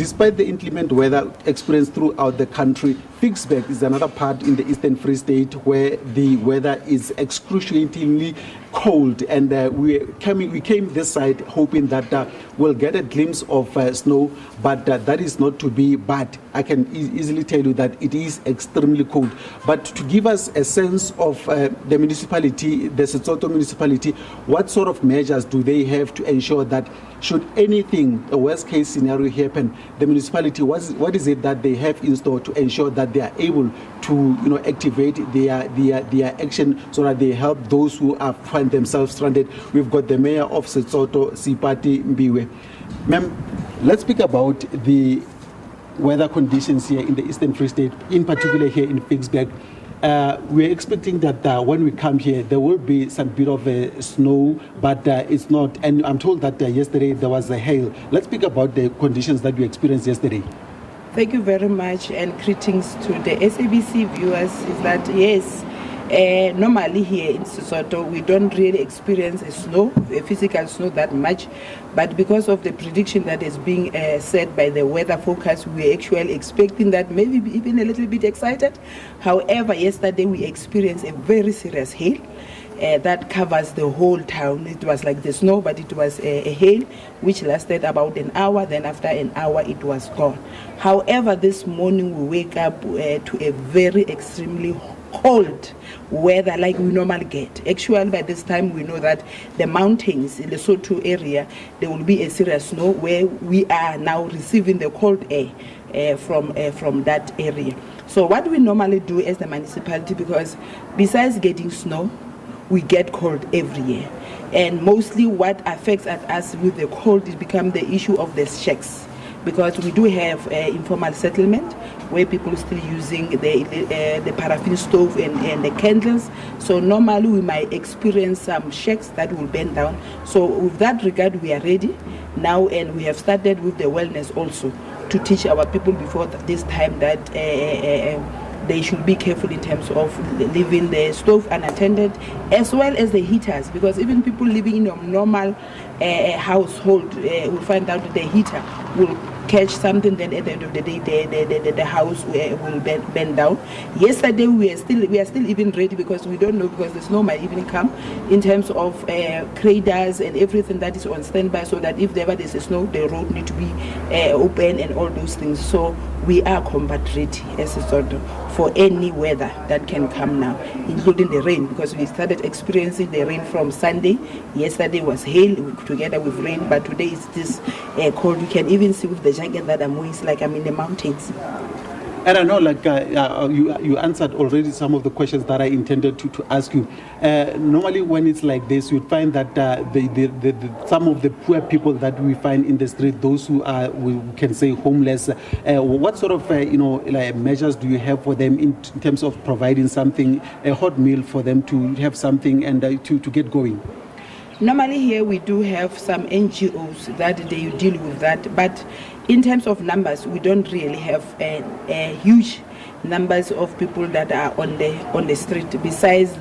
despite the inclement weather experienced throughout the country, Ficksburg is another part in the Eastern Free State where the weather is excruciatingly cold, and we came this side hoping that we'll get a glimpse of snow, but that is not to be. But I can easily tell you that it is extremely cold. But to give us a sense of the municipality, the Setsoto municipality, what sort of measures do they have to ensure that should anything, a worst case scenario happen, the municipality, what is it that they have in store to ensure that they are able to activate their action so that they help those who find themselves stranded? We've got the mayor of Setsoto, Sipati Mbiwe. Ma'am, let's speak about the weather conditions here in the Eastern Free State, in particular here in Ficksburg. We're expecting that when we come here, there will be some bit of snow, but it's not. And I'm told that yesterday there was a hail. Let's speak about the conditions that we experienced yesterday. Thank you very much, and greetings to the SABC viewers. Is that yes? Normally here in Setsoto, we don't really experience a physical snow that much, but because of the prediction that is being set by the weather forecast, we're actually expecting that, maybe even a little bit excited. However, yesterday we experienced a very serious hail that covers the whole town. It was like the snow, but it was a hail which lasted about an hour. Then after an hour, it was gone. However, this morning we wake up to a very extremely cold weather like we normally get. Actually, by this time we know that the mountains in the Soto area, there will be a serious snow where we are now receiving the cold air from that area. So what we normally do as the municipality, because besides getting snow, we get cold every year, and mostly what affects us with the cold is become the issue of the shacks, because we do have informal settlement where people are still using the paraffin stove and the candles. So normally we might experience some shacks that will burn down. So with that regard, we are ready now, and we have started with the wellness also to teach our people before this time that they should be careful in terms of leaving the stove unattended, as well as the heaters, because even people living in a normal household will find out that the heater will catch something, then at the end of the day the house will burn down. Yesterday we are still even ready, because we don't know, because the snow might even come, in terms of cradles and everything that is on standby, so that if ever there's a snow, the road need to be open and all those things. So we are combat ready as a sort of for any weather that can come now, including the rain, because we started experiencing the rain from Sunday. Yesterday was hail together with rain, but today is this cold. You can even see with the jacket that I'm wearing, it's like I'm in the mountains. And I know, like you answered already some of the questions that I intended to ask you. Normally, when it's like this, you'd find that some of the poor people that we find in the street, those who are, we can say, homeless. What sort of like measures do you have for them in terms of providing something, a hot meal for them to have something and to get going? Normally here we do have some NGOs that they deal with that, but in terms of numbers, we don't really have a huge numbers of people that are on the street. Besides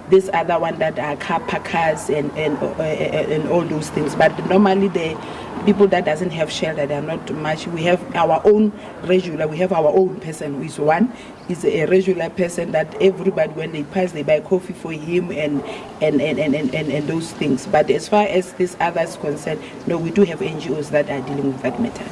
this other one that are car parkers and all those things. But normally the people that doesn't have shelter, they are not much. We have our own regular. We have our own person who is one. He's a regular person that everybody, when they pass, they buy coffee for him and those things. But as far as these others concerned, no, we do have NGOs that are dealing with that matter.